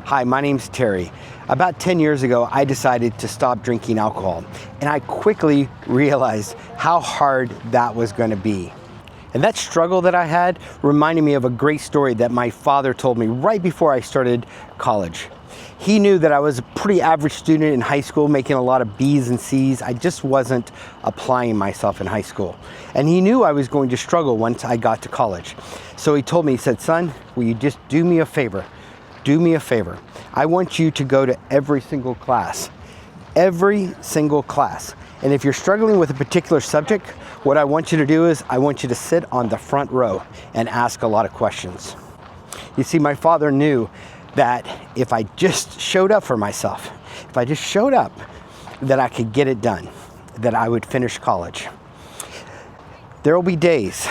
Hi, my name's Terry. About 10 years ago, I decided to stop drinking alcohol, and I quickly realized how hard that was going to be. And that struggle that I had reminded me of a great story that my father told me right before I started college. He knew that I was a pretty average student in high school, making a lot of B's and C's. I just wasn't applying myself in high school. And he knew I was going to struggle once I got to college. So he told me, he said, "Son, will you just do me a favor? Do me a favor. I want you to go to every single class. Every single class. And if you're struggling with a particular subject, what I want you to do is I want you to sit on the front row and ask a lot of questions." You see, my father knew that if I just showed up for myself, if I just showed up, that I could get it done, that I would finish college. There will be days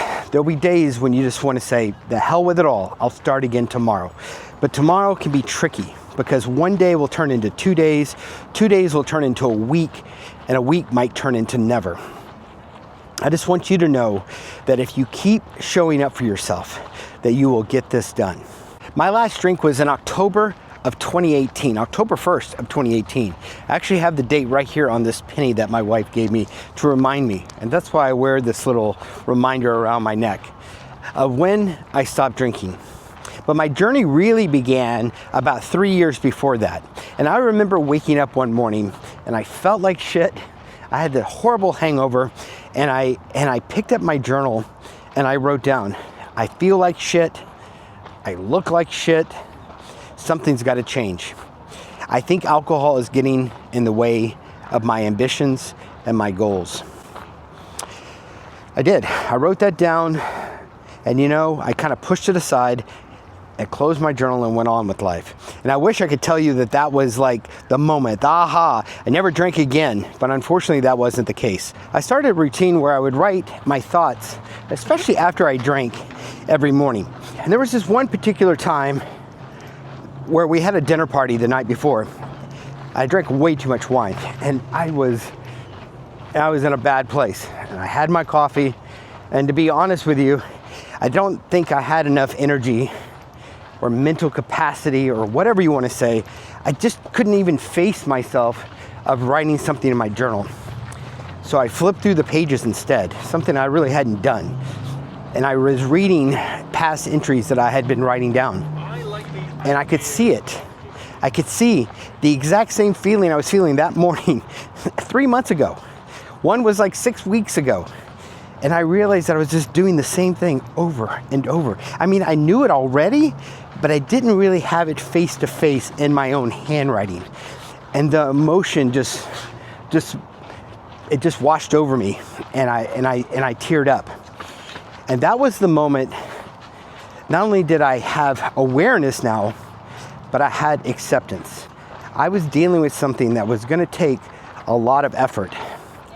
when you just want to say, the hell with it all, I'll start again tomorrow. But tomorrow can be tricky because one day will turn into 2 days, 2 days will turn into a week, and a week might turn into never. I just want you to know that if you keep showing up for yourself, that you will get this done. My last drink was in October of 2018, October 1st of 2018. I actually have the date right here on this penny that my wife gave me to remind me. And that's why I wear this little reminder around my neck of when I stopped drinking. But my journey really began about 3 years before that. And I remember waking up one morning and I felt like shit. I had the horrible hangover and I picked up my journal and I wrote down, I feel like shit. I look like shit. Something's got to change. I think alcohol is getting in the way of my ambitions and my goals. I did. I wrote that down and I kind of pushed it aside and closed my journal and went on with life. And I wish I could tell you that that was like the moment, the aha, I never drank again, but unfortunately that wasn't the case. I started a routine where I would write my thoughts, especially after I drank, every morning. And there was this one particular time where we had a dinner party the night before. I drank way too much wine and I was in a bad place. And I had my coffee, and to be honest with you, I don't think I had enough energy or mental capacity or whatever you want to say. I just couldn't even face myself of writing something in my journal. So I flipped through the pages instead, something I really hadn't done. And I was reading past entries that I had been writing down. And I could see it. I could see the exact same feeling I was feeling that morning 3 months ago. One was like 6 weeks ago. And I realized that I was just doing the same thing over and over. I mean, I knew it already, but I didn't really have it face to face in my own handwriting. And the emotion just washed over me, and I teared up. And that was the moment. Not only did I have awareness now, but I had acceptance. I was dealing with something that was going to take a lot of effort.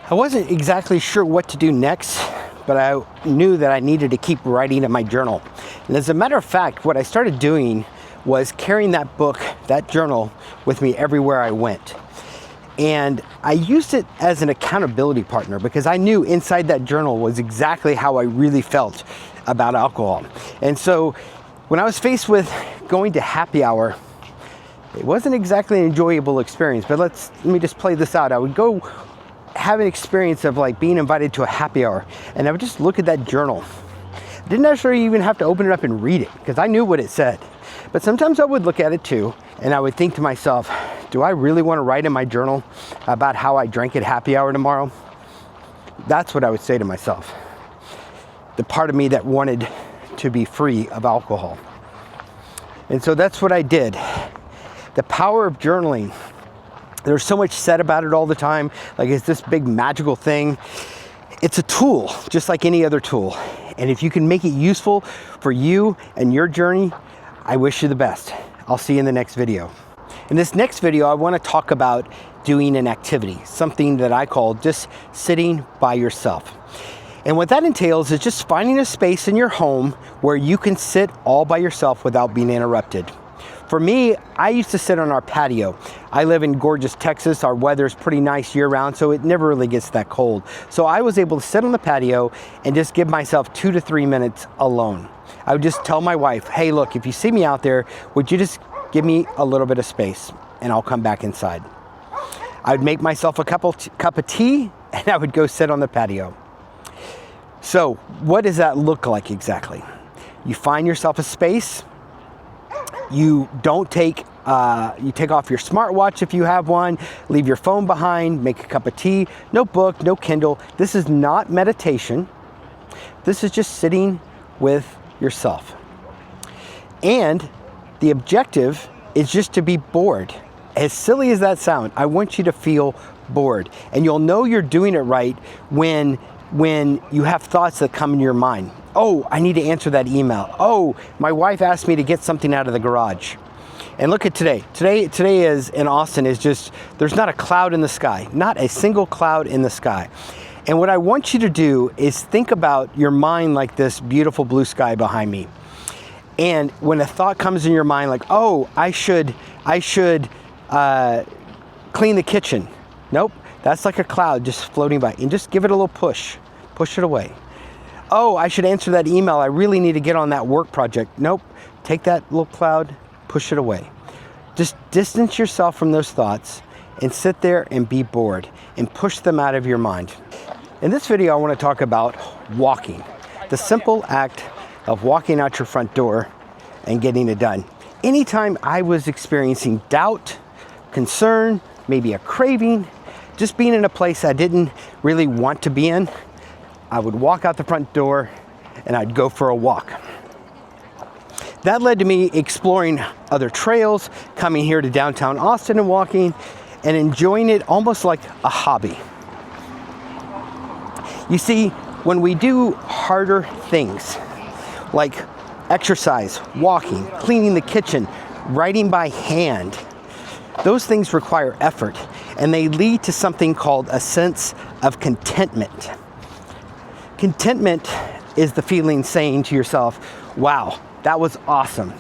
I wasn't exactly sure what to do next, but I knew that I needed to keep writing in my journal. And as a matter of fact, what I started doing was carrying that book, that journal, with me everywhere I went. And I used it as an accountability partner because I knew inside that journal was exactly how I really felt about alcohol. And so when I was faced with going to happy hour, it wasn't exactly an enjoyable experience, but let me just play this out. I would go have an experience of like being invited to a happy hour, and I would just look at that journal. I didn't necessarily even have to open it up and read it because I knew what it said. But sometimes I would look at it too, and I would think to myself, do I really want to write in my journal about how I drank at happy hour tomorrow? That's what I would say to myself. The part of me that wanted to be free of alcohol. And so that's what I did. The power of journaling. There's so much said about it all the time, like it's this big magical thing. It's a tool, just like any other tool. And if you can make it useful for you and your journey, I wish you the best. I'll see you in the next video. In this next video, I want to talk about doing an activity, something that I call just sitting by yourself. And what that entails is just finding a space in your home where you can sit all by yourself without being interrupted. For me, I used to sit on our patio. I live in gorgeous Texas. Our weather's pretty nice year round, so it never really gets that cold. So I was able to sit on the patio and just give myself 2 to 3 minutes alone. I would just tell my wife, hey, look, if you see me out there, would you just give me a little bit of space and I'll come back inside. I would make myself a cup of tea and I would go sit on the patio. So what does that look like exactly? You find yourself a space. You don't take, you take off your smartwatch if you have one, leave your phone behind, make a cup of tea, no book, no Kindle. This is not meditation. This is just sitting with yourself. And the objective is just to be bored. As silly as that sounds, I want you to feel bored. And you'll know you're doing it right when you have thoughts that come in your mind. Oh, I need to answer that email. Oh, my wife asked me to get something out of the garage. And look at today. Today is in Austin is just, there's not a cloud in the sky, not a single cloud in the sky. And what I want you to do is think about your mind like this beautiful blue sky behind me. And when a thought comes in your mind like, oh, I should clean the kitchen. Nope, that's like a cloud just floating by. And just give it a little push it away. Oh, I should answer that email. I really need to get on that work project. Nope, take that little cloud, push it away. Just distance yourself from those thoughts and sit there and be bored and push them out of your mind. In this video, I want to talk about walking, the simple act of walking out your front door and getting it done. Anytime I was experiencing doubt, concern, maybe a craving, just being in a place I didn't really want to be in, I would walk out the front door and I'd go for a walk. That led to me exploring other trails, coming here to downtown Austin and walking and enjoying it almost like a hobby. You see, when we do harder things like exercise, walking, cleaning the kitchen, writing by hand, those things require effort and they lead to something called a sense of contentment. Contentment is the feeling saying to yourself, wow, that was awesome.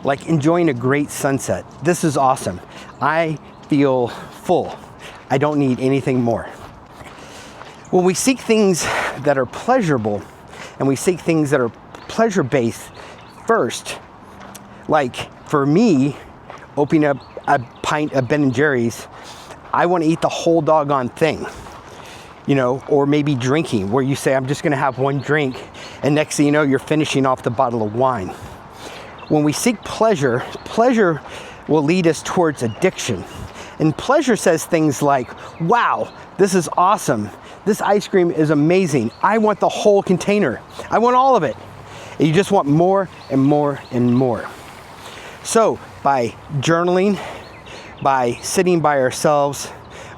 Like enjoying a great sunset. This is awesome. I feel full. I don't need anything more. When we seek things that are pleasurable and we seek things that are pleasure-based first, like for me, opening up a pint of Ben & Jerry's, I want to eat the whole doggone thing. You know, or maybe drinking, where you say, I'm just going to have one drink, and next thing you know, you're finishing off the bottle of wine. When we seek pleasure, pleasure will lead us towards addiction. And pleasure says things like, wow, this is awesome. This ice cream is amazing. I want the whole container. I want all of it. And you just want more and more and more. So by journaling, by sitting by ourselves,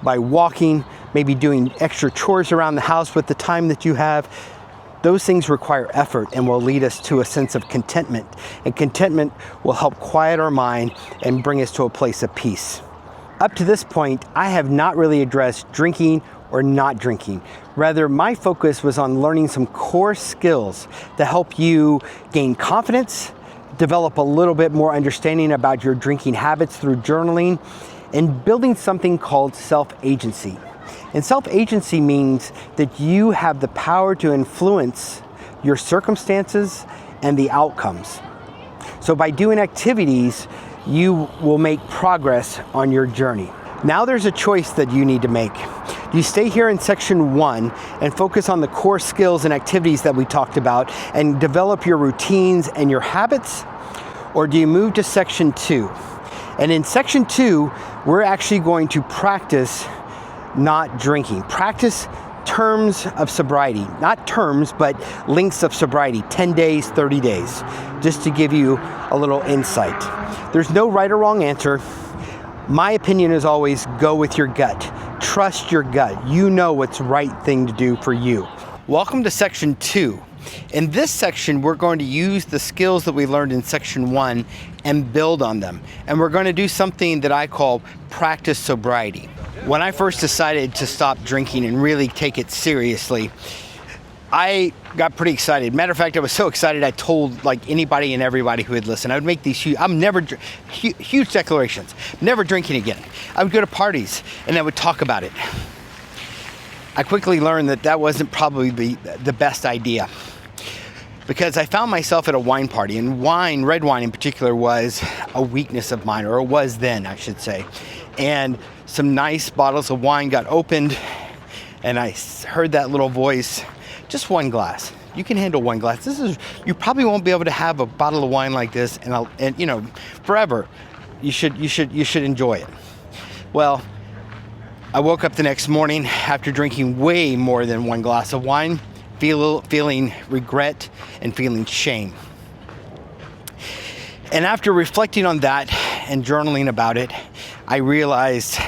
by walking, maybe doing extra chores around the house with the time that you have, those things require effort and will lead us to a sense of contentment. And contentment will help quiet our mind and bring us to a place of peace. Up to this point, I have not really addressed drinking or not drinking. Rather, my focus was on learning some core skills to help you gain confidence, develop a little bit more understanding about your drinking habits through journaling, and building something called self-agency. And self-agency means that you have the power to influence your circumstances and the outcomes. So by doing activities, you will make progress on your journey. Now there's a choice that you need to make. Do you stay here in section 1 and focus on the core skills and activities that we talked about and develop your routines and your habits? Or do you move to section 2? And in section 2, we're actually going to practice not drinking. Practice terms of sobriety. Not terms, but lengths of sobriety. 10 days, 30 days. Just to give you a little insight. There's no right or wrong answer. My opinion is always go with your gut. Trust your gut. You know what's the right thing to do for you. Welcome to section 2. In this section, we're going to use the skills that we learned in section 1 and build on them. And we're going to do something that I call practice sobriety. When I first decided to stop drinking and really take it seriously, I got pretty excited. Matter of fact, I was so excited I told like anybody and everybody who would listen. I would make these huge declarations. Never drinking again. I would go to parties and I would talk about it. I quickly learned that that wasn't probably the best idea. because I found myself at a wine party, and wine, red wine in particular, was a weakness of mine, or it was then, I should say. And some nice bottles of wine got opened, and I heard that little voice, just one glass. You can handle one glass. You probably won't be able to have a bottle of wine like this and you know, forever. You should enjoy it. Well, I woke up the next morning after drinking way more than one glass of wine, feeling regret and feeling shame. And after reflecting on that and journaling about it, I realized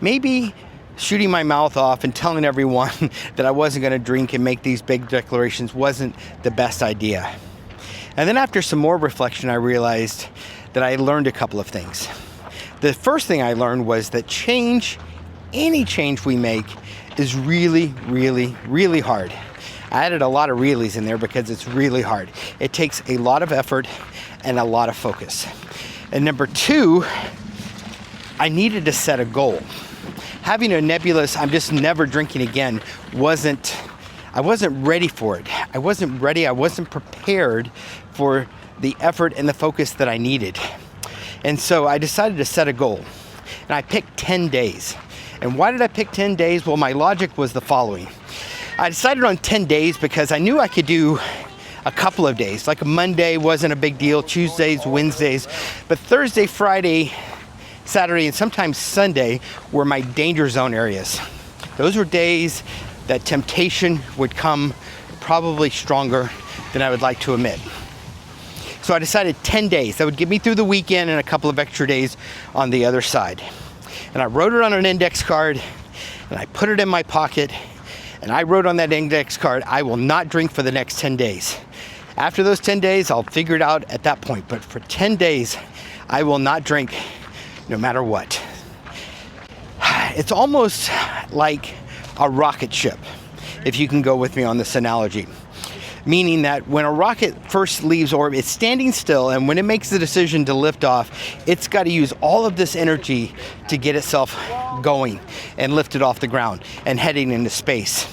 maybe shooting my mouth off and telling everyone that I wasn't going to drink and make these big declarations wasn't the best idea. And then after some more reflection, I realized that I learned a couple of things. The first thing I learned was that any change we make is really, really, really hard. I added a lot of reallys in there because it's really hard. It takes a lot of effort and a lot of focus. And number two, I needed to set a goal. Having a nebulous, I'm just never drinking again, I wasn't ready for it. I wasn't ready, I wasn't prepared for the effort and the focus that I needed. And so I decided to set a goal. And I picked 10 days. And why did I pick 10 days? Well, my logic was the following. I decided on 10 days because I knew I could do a couple of days. Like a Monday wasn't a big deal, Tuesdays, Wednesdays, but Thursday, Friday, Saturday, and sometimes Sunday were my danger zone areas. Those were days that temptation would come probably stronger than I would like to admit. So I decided 10 days. That would get me through the weekend and a couple of extra days on the other side. And I wrote it on an index card, and I put it in my pocket, and I wrote on that index card, I will not drink for the next 10 days. After those 10 days, I'll figure it out at that point. But for 10 days, I will not drink no matter what. It's almost like a rocket ship, if you can go with me on this analogy. Meaning that when a rocket first leaves orbit, it's standing still, and when it makes the decision to lift off, it's got to use all of this energy to get itself going and lift it off the ground and heading into space.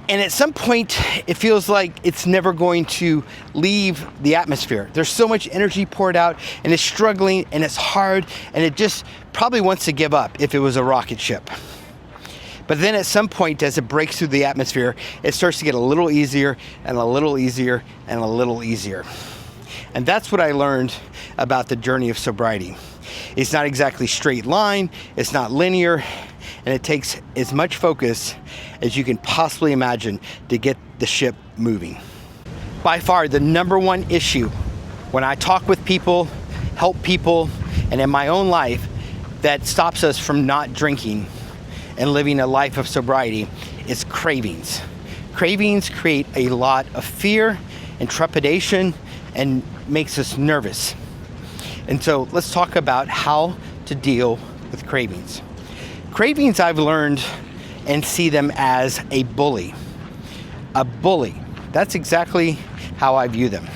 And at some point, it feels like it's never going to leave the atmosphere. There's so much energy poured out, and it's struggling, and it's hard, and it just probably wants to give up if it was a rocket ship. But then at some point, as it breaks through the atmosphere, it starts to get a little easier, and a little easier, and a little easier. And that's what I learned about the journey of sobriety. It's not exactly straight line, it's not linear, and it takes as much focus as you can possibly imagine to get the ship moving. By far, the number one issue when I talk with people, help people, and in my own life that stops us from not drinking and living a life of sobriety is cravings. Cravings create a lot of fear and trepidation and makes us nervous. And so let's talk about how to deal with cravings. Cravings, I've learned and see them as a bully. A bully. That's exactly how I view them.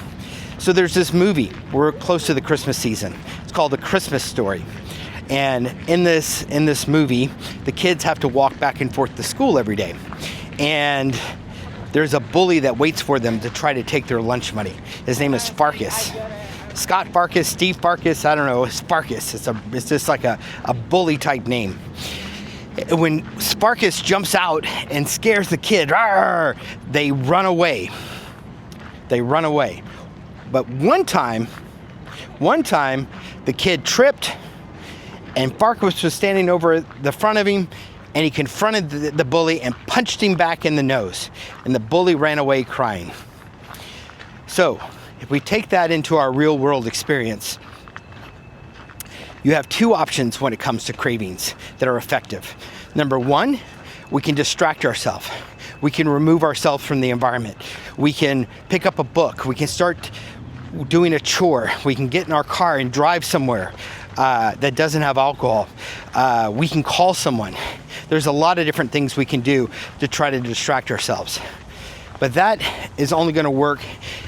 So there's this movie, we're close to the Christmas season. It's called The Christmas Story. And in this movie, the kids have to walk back and forth to school every day. And there's a bully that waits for them to try to take their lunch money. His name is Farkas. Scott Farkas, Steve Farkas, I don't know, it's Farkas. It's just like a bully type name. When Farkas jumps out and scares the kid, "Rawr!" They run away. They run away. But one time, the kid tripped, and Farkas was standing over the front of him, and he confronted the bully and punched him back in the nose. And the bully ran away crying. So, if we take that into our real world experience, you have two options when it comes to cravings that are effective. Number one, we can distract ourselves. We can remove ourselves from the environment. We can pick up a book. We can start doing a chore. We can get in our car and drive somewhere that doesn't have alcohol. We can call someone. There's a lot of different things we can do to try to distract ourselves. But that is only going to work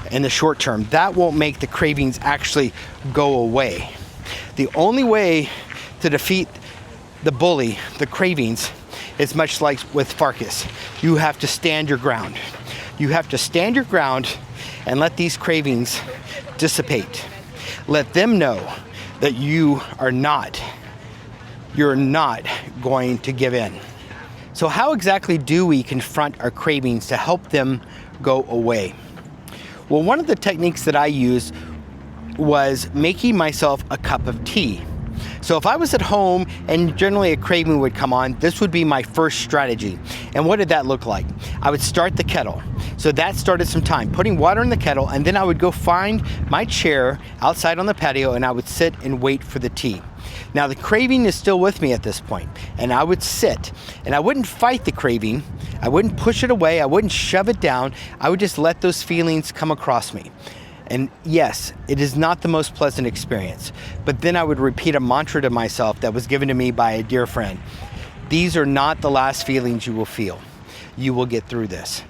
in the short term. That won't make the cravings actually go away. The only way to defeat the bully, the cravings, is much like with Farkas. You have to stand your ground. You have to stand your ground and let these cravings dissipate. Let them know that you're not going to give in. So how exactly do we confront our cravings to help them go away? Well, one of the techniques that I used was making myself a cup of tea. So if I was at home and generally a craving would come on, this would be my first strategy. And what did that look like? I would start the kettle. So that started some time, putting water in the kettle, and then I would go find my chair outside on the patio and I would sit and wait for the tea. Now the craving is still with me at this point, and I would sit and I wouldn't fight the craving. I wouldn't push it away. I wouldn't shove it down. I would just let those feelings come across me. And yes, it is not the most pleasant experience, but then I would repeat a mantra to myself that was given to me by a dear friend. These are not the last feelings you will feel. You will get through this.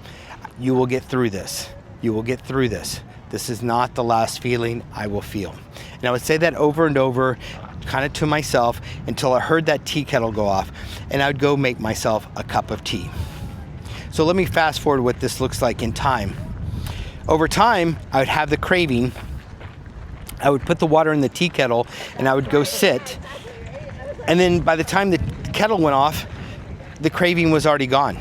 You will get through this. You will get through this. This is not the last feeling I will feel. And I would say that over and over, kind of to myself, until I heard that tea kettle go off, and I would go make myself a cup of tea. So let me fast forward what this looks like in time. Over time, I would have the craving. I would put the water in the tea kettle and I would go sit. And then by the time the kettle went off, the craving was already gone.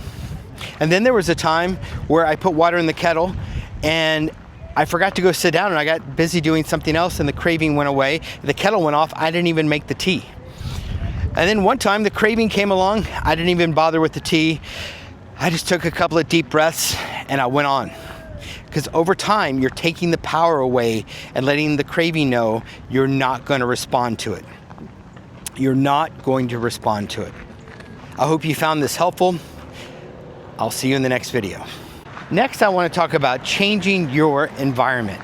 And then there was a time where I put water in the kettle and I forgot to go sit down and I got busy doing something else and the craving went away. The kettle went off. I didn't even make the tea. And then one time the craving came along. I didn't even bother with the tea. I just took a couple of deep breaths and I went on. Because over time, you're taking the power away and letting the craving know you're not going to respond to it. You're not going to respond to it. I hope you found this helpful. I'll see you in the next video. Next, I want to talk about changing your environment.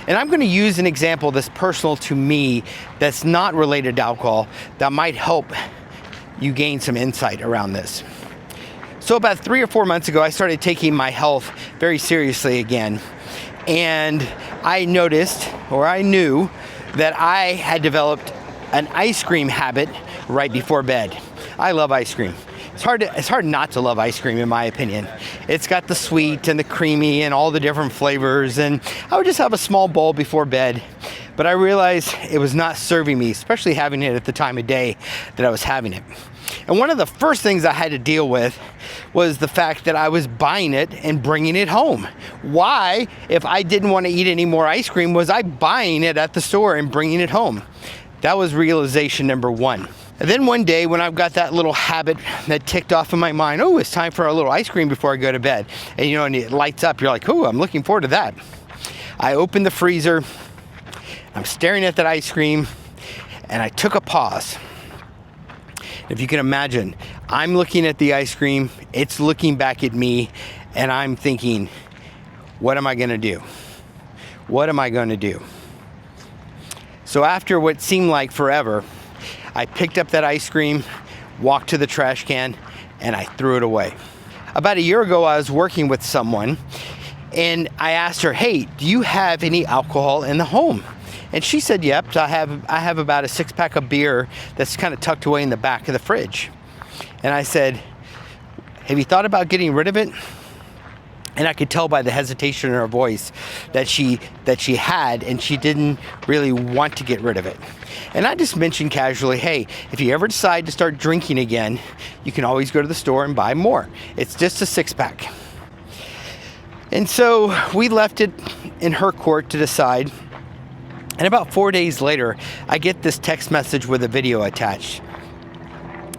And I'm going to use an example that's personal to me that's not related to alcohol that might help you gain some insight around this. So about 3 or 4 months ago, I started taking my health very seriously again. And I noticed, or I knew, that I had developed an ice cream habit right before bed. I love ice cream. It's hard not to love ice cream, in my opinion. It's got the sweet and the creamy and all the different flavors. And I would just have a small bowl before bed. But I realized it was not serving me, especially having it at the time of day that I was having it. And one of the first things I had to deal with was the fact that I was buying it and bringing it home. Why, if I didn't want to eat any more ice cream, was I buying it at the store and bringing it home? That was realization number one. And then one day when I've got that little habit that ticked off in my mind, oh, it's time for a little ice cream before I go to bed. And and it lights up, you're like, oh, I'm looking forward to that. I opened the freezer, I'm staring at that ice cream, and I took a pause. If you can imagine, I'm looking at the ice cream, it's looking back at me, and I'm thinking, what am I gonna do? What am I gonna do? So after what seemed like forever, I picked up that ice cream, walked to the trash can, and I threw it away. About a year ago, I was working with someone, and I asked her, hey, do you have any alcohol in the home? And she said, yep, I have about a 6-pack of beer that's kind of tucked away in the back of the fridge. And I said, have you thought about getting rid of it? And I could tell by the hesitation in her voice that she had, and she didn't really want to get rid of it. And I just mentioned casually, hey, if you ever decide to start drinking again, you can always go to the store and buy more. It's just a 6-pack. And so we left it in her court to decide. And about 4 days later, I get this text message with a video attached.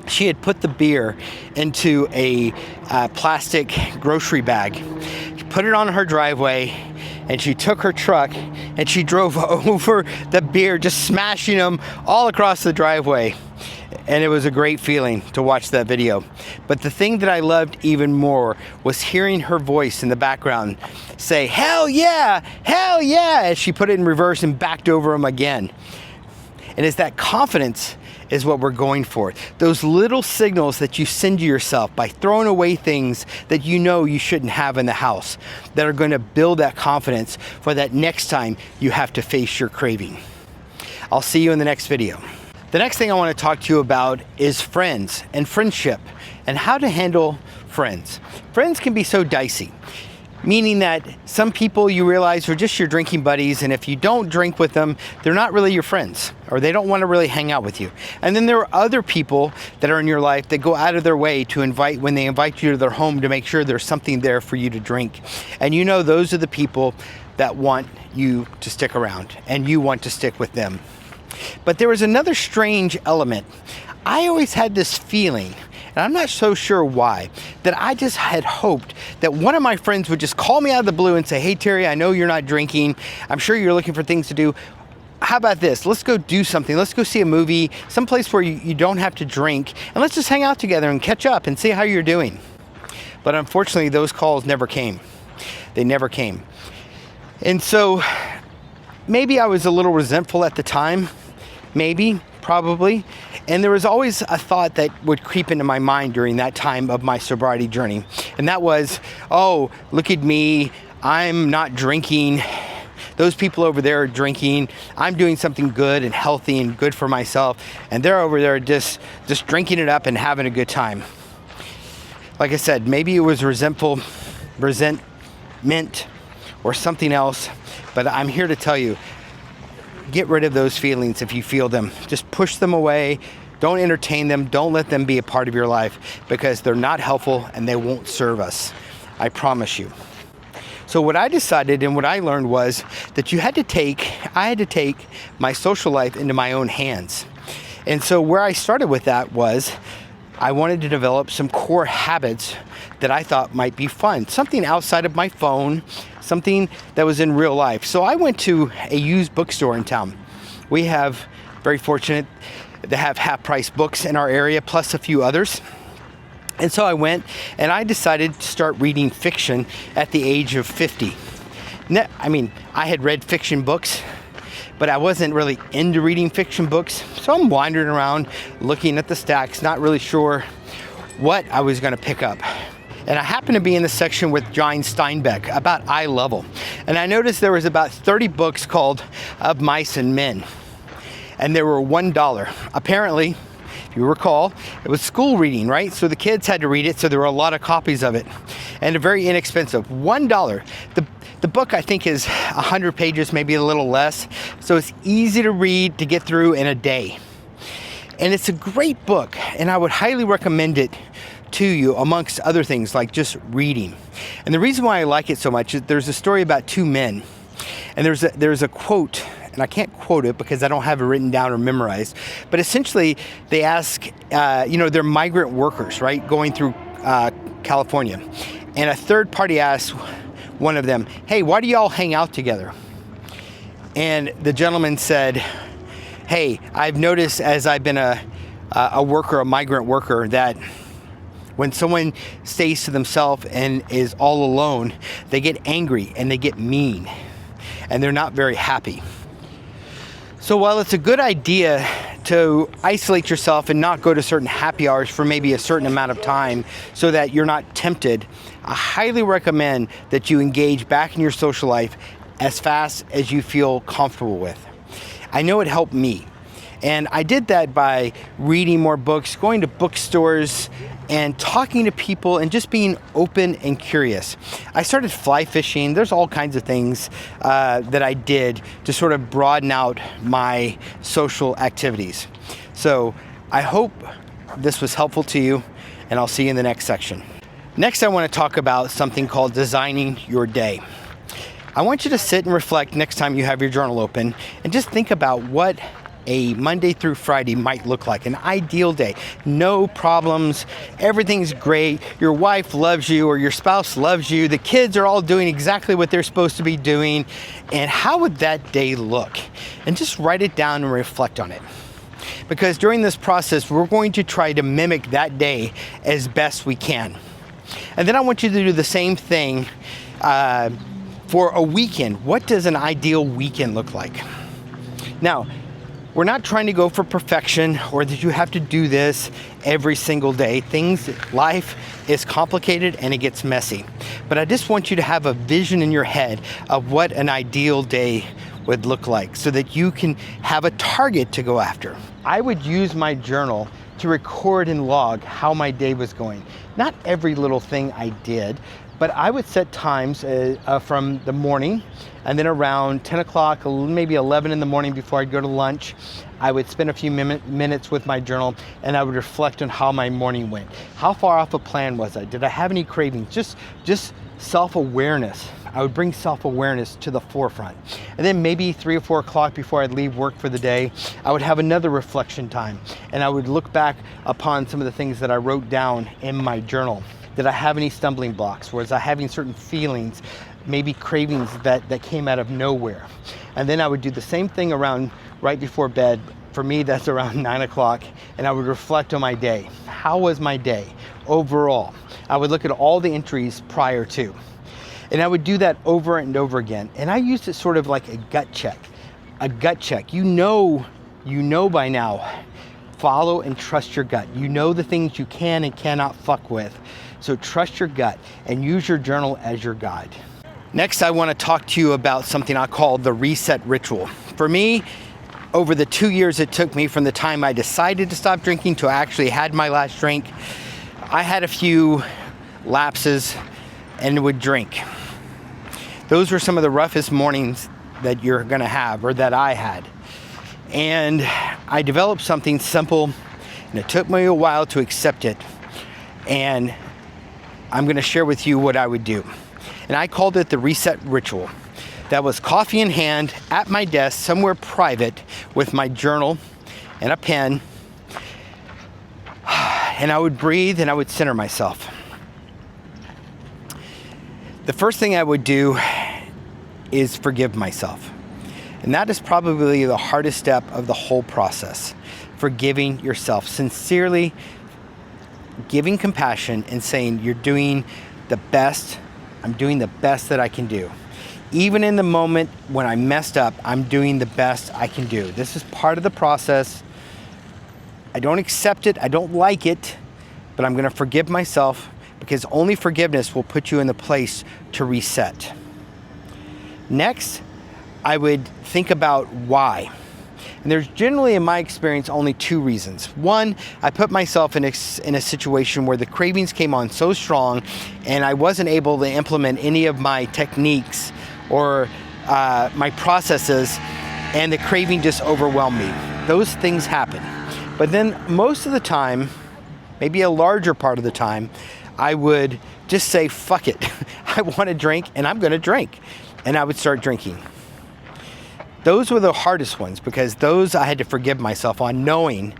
She had put the beer into a plastic grocery bag, she put it on her driveway, and she took her truck and she drove over the beer, just smashing them all across the driveway. And it was a great feeling to watch that video. But the thing that I loved even more was hearing her voice in the background say, hell yeah, as she put it in reverse and backed over him again. And it's that confidence is what we're going for. Those little signals that you send to yourself by throwing away things that you know you shouldn't have in the house that are going to build that confidence for that next time you have to face your craving. I'll see you in the next video. The next thing I want to talk to you about is friends and friendship and how to handle friends. Friends can be so dicey. Meaning that some people you realize are just your drinking buddies, and if you don't drink with them, they're not really your friends, or they don't want to really hang out with you. And then there are other people that are in your life that go out of their way to invite, when they invite you to their home, to make sure there's something there for you to drink. And you know those are the people that want you to stick around, and you want to stick with them. But there was another strange element. I always had this feeling, and I'm not so sure why, that I just had hoped that one of my friends would just call me out of the blue and say, "Hey Terry, I know you're not drinking. I'm sure you're looking for things to do. How about this? Let's go do something. Let's go see a movie, someplace where you don't have to drink, and let's just hang out together and catch up and see how you're doing." But unfortunately, those calls never came. They never came. And so maybe I was a little resentful at the time, maybe, probably. And there was always a thought that would creep into my mind during that time of my sobriety journey. And that was, oh, look at me, I'm not drinking. Those people over there are drinking. I'm doing something good and healthy and good for myself. And they're over there just drinking it up and having a good time. Like I said, maybe it was resentment, or something else. But I'm here to tell you, get rid of those feelings if you feel them. Just push them away. Don't entertain them. Don't let them be a part of your life, because they're not helpful and they won't serve us. I promise you. So what I decided and what I learned was that I had to take my social life into my own hands. And so where I started with that was I wanted to develop some core habits that I thought might be fun, something outside of my phone, something that was in real life. So I went to a used bookstore in town. We have, very fortunate, to have half-price books in our area, plus a few others. And so I went and I decided to start reading fiction at the age of 50. I had read fiction books, but I wasn't really into reading fiction books. So I'm wandering around looking at the stacks, not really sure what I was going to pick up. And I happened to be in the section with John Steinbeck about eye level. And I noticed there was about 30 books called Of Mice and Men. And they were $1. Apparently, if you recall, it was school reading, right? So the kids had to read it, so there were a lot of copies of it. And they're very inexpensive, $1. The book, I think, is 100 pages, maybe a little less. So it's easy to read, to get through in a day. And it's a great book, and I would highly recommend it to you, amongst other things like just reading. And the reason why I like it so much is there's a story about two men, and there's a quote, and I can't quote it because I don't have it written down or memorized, but essentially they ask, they're migrant workers, right, going through California, and a third party asks one of them, "Hey, why do y'all hang out together?" And the gentleman said, "Hey, I've noticed as I've been a migrant worker, that when someone stays to themselves and is all alone, they get angry and they get mean, and they're not very happy. So while it's a good idea to isolate yourself and not go to certain happy hours for maybe a certain amount of time so that you're not tempted, I highly recommend that you engage back in your social life as fast as you feel comfortable with. I know it helped me. And I did that by reading more books, going to bookstores, and talking to people, and just being open and curious. I started fly fishing. There's all kinds of things that I did to sort of broaden out my social activities. So I hope this was helpful to you, and I'll see you in the next section. Next, I want to talk about something called designing your day. I want you to sit and reflect next time you have your journal open, and just think about what a Monday through Friday might look like, an ideal day. No problems, everything's great, your wife loves you or your spouse loves you, the kids are all doing exactly what they're supposed to be doing, and how would that day look? And just write it down and reflect on it. Because during this process, we're going to try to mimic that day as best we can. And then I want you to do the same thing for a weekend. What does an ideal weekend look like? Now, we're not trying to go for perfection or that you have to do this every single day. Life is complicated and it gets messy. But I just want you to have a vision in your head of what an ideal day would look like so that you can have a target to go after. I would use my journal to record and log how my day was going. Not every little thing I did, But I would set times from the morning, and then around 10 o'clock, maybe 11 in the morning before I'd go to lunch, I would spend a few minutes with my journal, and I would reflect on how my morning went. How far off a plan was I? Did I have any cravings? Just self-awareness. I would bring self-awareness to the forefront. And then maybe 3 or 4 o'clock before I'd leave work for the day, I would have another reflection time, and I would look back upon some of the things that I wrote down in my journal. Did I have any stumbling blocks? Was I having certain feelings, maybe cravings that came out of nowhere? And then I would do the same thing around right before bed. For me, that's around 9 o'clock, and I would reflect on my day. How was my day overall? I would look at all the entries prior to. And I would do that over and over again. And I used it sort of like a gut check. A gut check. You know by now, follow and trust your gut. You know the things you can and cannot fuck with. So trust your gut and use your journal as your guide. Next, I want to talk to you about something I call the reset ritual. For me, over the 2 years it took me from the time I decided to stop drinking to I actually had my last drink, I had a few lapses and would drink. Those were some of the roughest mornings that you're gonna have, or that I had. And I developed something simple, and it took me a while to accept it. And I'm gonna share with you what I would do. And I called it the reset ritual. That was coffee in hand at my desk, somewhere private, with my journal and a pen. And I would breathe and I would center myself. The first thing I would do is forgive myself. And that is probably the hardest step of the whole process. Forgiving yourself, sincerely giving compassion and saying, you're doing the best, I'm doing the best that I can do. Even in the moment when I messed up, I'm doing the best I can do. This is part of the process. I don't accept it, I don't like it, but I'm gonna forgive myself, because only forgiveness will put you in the place to reset. Next, I would think about why. And there's generally, in my experience, only 2 reasons. One, I put myself in a situation where the cravings came on so strong and I wasn't able to implement any of my techniques or my processes, and the craving just overwhelmed me. Those things happen. But then most of the time, maybe a larger part of the time, I would just say, fuck it. I want to drink and I'm going to drink. And I would start drinking. Those were the hardest ones, because those I had to forgive myself on, knowing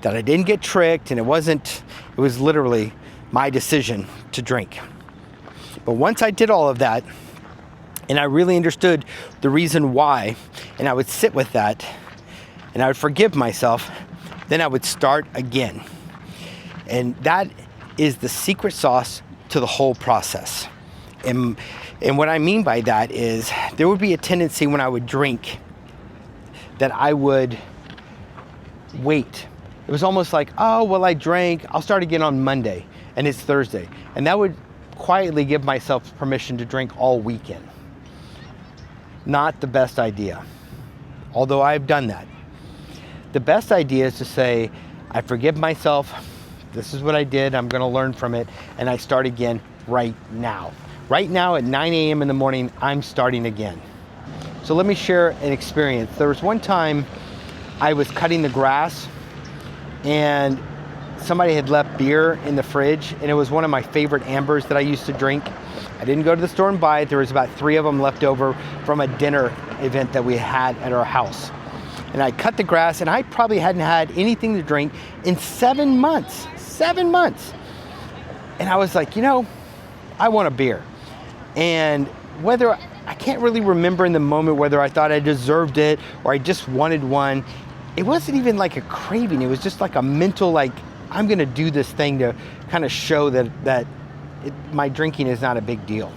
that I didn't get tricked and it was literally my decision to drink. But once I did all of that and I really understood the reason why, and I would sit with that and I would forgive myself, then I would start again. And that is the secret sauce to the whole process. And what I mean by that is there would be a tendency when I would drink that I would wait. It was almost like, oh, well, I drank, I'll start again on Monday, and it's Thursday. And that would quietly give myself permission to drink all weekend. Not the best idea, although I've done that. The best idea is to say, I forgive myself, this is what I did, I'm gonna learn from it, and I start again right now. Right now at 9 a.m. in the morning, I'm starting again. So let me share an experience. There was one time I was cutting the grass and somebody had left beer in the fridge, and it was one of my favorite ambers that I used to drink. I didn't go to the store and buy it. There was about 3 of them left over from a dinner event that we had at our house. And I cut the grass, and I probably hadn't had anything to drink in 7 months. 7 months. And I was like, I want a beer. And whether, I can't really remember in the moment whether I thought I deserved it or I just wanted one. It wasn't even like a craving. It was just like a mental, like, I'm gonna do this thing to kind of show that my drinking is not a big deal.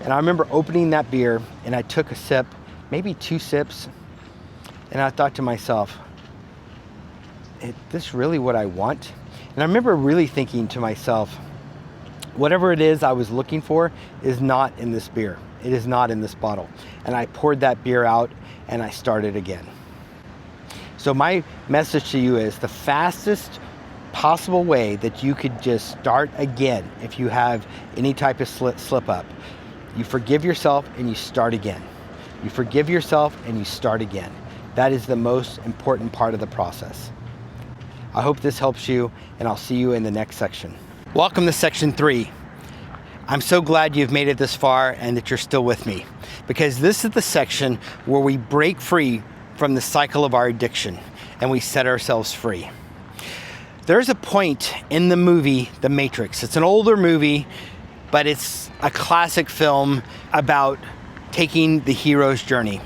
And I remember opening that beer and I took a sip, maybe 2 sips, and I thought to myself, is this really what I want? And I remember really thinking to myself, whatever it is I was looking for is not in this beer. It is not in this bottle. And I poured that beer out and I started again. So my message to you is the fastest possible way that you could just start again if you have any type of slip up. You forgive yourself and you start again. You forgive yourself and you start again. That is the most important part of the process. I hope this helps you, and I'll see you in the next section. Welcome to section 3. I'm so glad you've made it this far and that you're still with me, because this is the section where we break free from the cycle of our addiction and we set ourselves free. There's a point in the movie, The Matrix. It's an older movie, but it's a classic film about taking the hero's journey.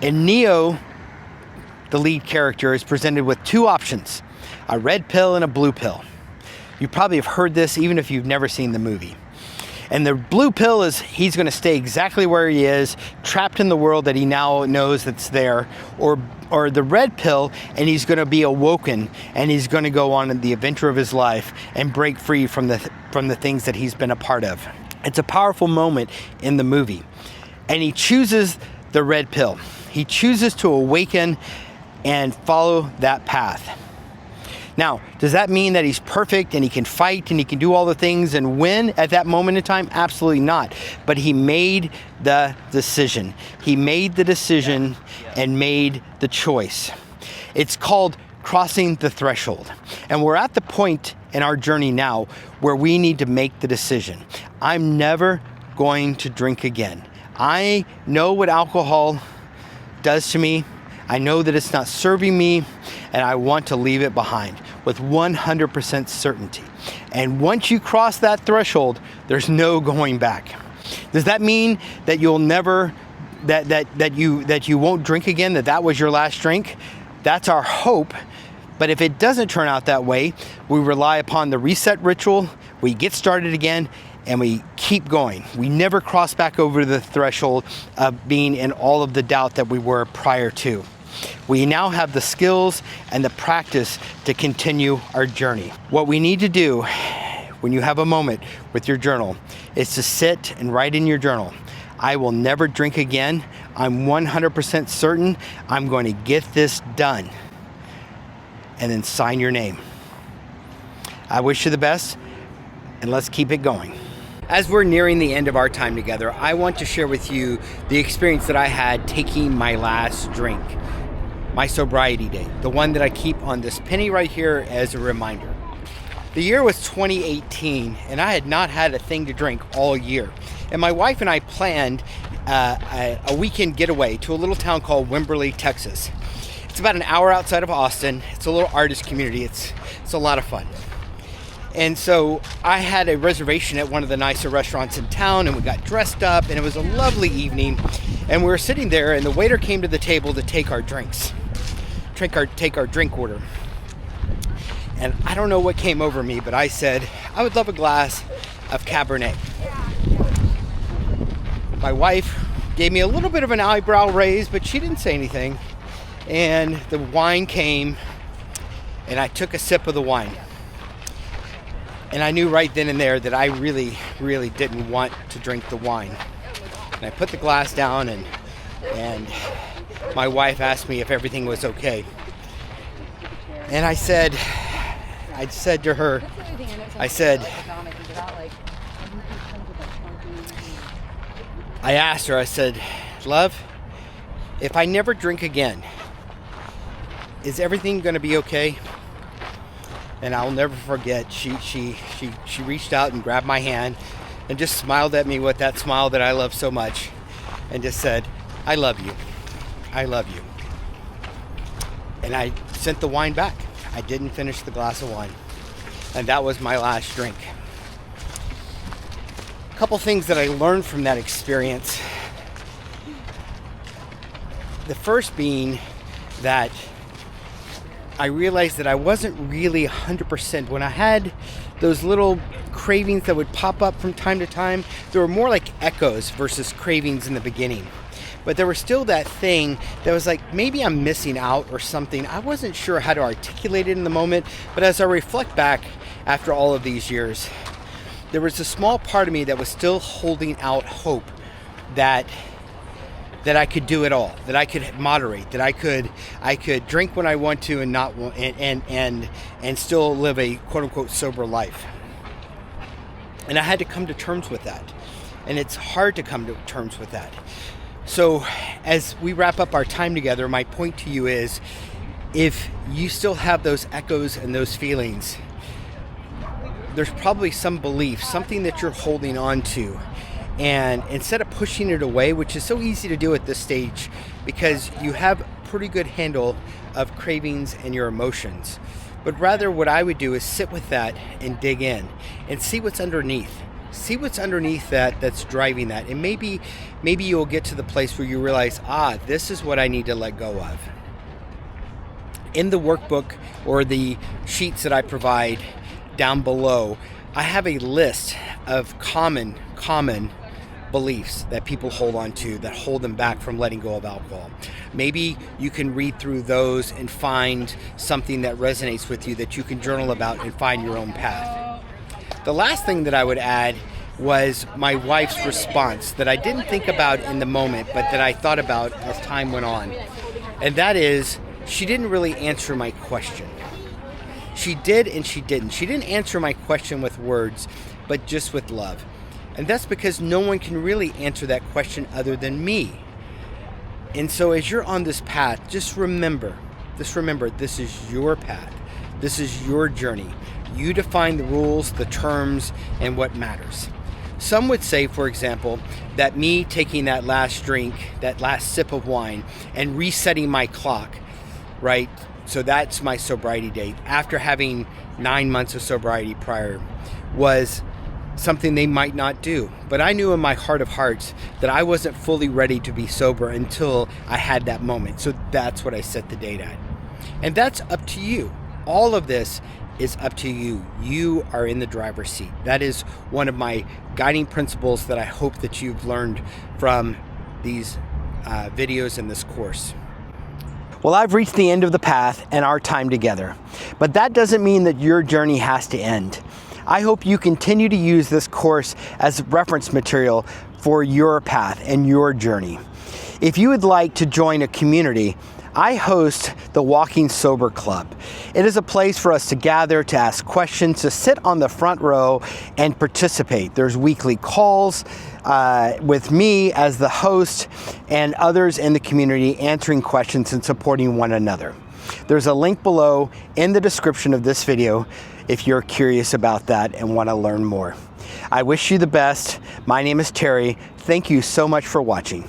And Neo, the lead character, is presented with two options, a red pill and a blue pill. You probably have heard this even if you've never seen the movie. And the blue pill is he's going to stay exactly where he is, trapped in the world that he now knows that's there, or the red pill, and he's going to be awoken and he's going to go on the adventure of his life and break free from the things that he's been a part of. It's a powerful moment in the movie. And he chooses the red pill. He chooses to awaken and follow that path. Now, does that mean that he's perfect and he can fight and he can do all the things and win at that moment in time? Absolutely not. But he made the decision. He made the decision and made the choice. It's called crossing the threshold. And we're at the point in our journey now where we need to make the decision. I'm never going to drink again. I know what alcohol does to me. I know that it's not serving me, and I want to leave it behind with 100% certainty. And once you cross that threshold, there's no going back. Does that mean that you'll never, that you won't drink again, that was your last drink? That's our hope. But if it doesn't turn out that way, we rely upon the reset ritual, we get started again, and we keep going. We never cross back over the threshold of being in all of the doubt that we were prior to. We now have the skills and the practice to continue our journey. What we need to do when you have a moment with your journal is to sit and write in your journal, I will never drink again. I'm 100% certain I'm going to get this done. And then sign your name. I wish you the best, and let's keep it going. As we're nearing the end of our time together, I want to share with you the experience that I had taking my last drink, my sobriety day, the one that I keep on this penny right here as a reminder. The year was 2018, and I had not had a thing to drink all year. And my wife and I planned a weekend getaway to a little town called Wimberley, Texas. It's about an hour outside of Austin. It's a little artist community. It's a lot of fun. And so I had a reservation at one of the nicer restaurants in town, and we got dressed up, and it was a lovely evening. And we were sitting there, and the waiter came to the table to take our drinks, take our drink order. And I don't know what came over me, but I said, I would love a glass of Cabernet. My wife gave me a little bit of an eyebrow raise, but she didn't say anything. And the wine came, and I took a sip of the wine. And I knew right then and there that I really, really didn't want to drink the wine. And I put the glass down, and my wife asked me if everything was okay. And I said to her, I asked her, I said, love, if I never drink again, is everything going to be okay? And I'll never forget, she reached out and grabbed my hand and just smiled at me with that smile that I love so much, and just said, I love you. I love you. And I sent the wine back. I didn't finish the glass of wine. And that was my last drink. A couple things that I learned from that experience. The first being that I realized that I wasn't really 100%. When I had those little cravings that would pop up from time to time, they were more like echoes versus cravings in the beginning. But there was still that thing that was like, maybe I'm missing out or something. I wasn't sure how to articulate it in the moment, but as I reflect back after all of these years, there was a small part of me that was still holding out hope that that I could do it all, that I could moderate, that I could drink when I want to and not want, and still live a quote unquote sober life. And I had to come to terms with that. And it's hard to come to terms with that. So as we wrap up our time together, my point to you is, if you still have those echoes and those feelings, there's probably some belief, something that you're holding on to. And instead of pushing it away, which is so easy to do at this stage because you have a pretty good handle of cravings and your emotions, but rather what I would do is sit with that and dig in and see what's underneath. See what's underneath that's driving that. And maybe you'll get to the place where you realize, this is what I need to let go of. In the workbook or the sheets that I provide down below, I have a list of common beliefs that people hold on to that hold them back from letting go of alcohol. Maybe you can read through those and find something that resonates with you that you can journal about and find your own path. The last thing that I would add was my wife's response that I didn't think about in the moment, but that I thought about as time went on. And that is, she didn't really answer my question. She did and she didn't. She didn't answer my question with words, but just with love. And that's because no one can really answer that question other than me. And so as you're on this path, just remember, this is your path. This is your journey. You define the rules, the terms, and what matters. Some would say, for example, that me taking that last drink, that last sip of wine, and resetting my clock, right? So that's my sobriety date, after having 9 months of sobriety prior, was something they might not do. But I knew in my heart of hearts that I wasn't fully ready to be sober until I had that moment. So that's what I set the date at. And that's up to you. All of this is up to you. You are in the driver's seat. That is one of my guiding principles that I hope that you've learned from these videos in this course. Well, I've reached the end of the path and our time together, but that doesn't mean that your journey has to end. I hope you continue to use this course as reference material for your path and your journey. If you would like to join a community, I host the Walking Sober Club. It is a place for us to gather, to ask questions, to sit on the front row and participate. There's weekly calls with me as the host and others in the community answering questions and supporting one another. There's a link below in the description of this video if you're curious about that and want to learn more. I wish you the best. My name is Terry. Thank you so much for watching.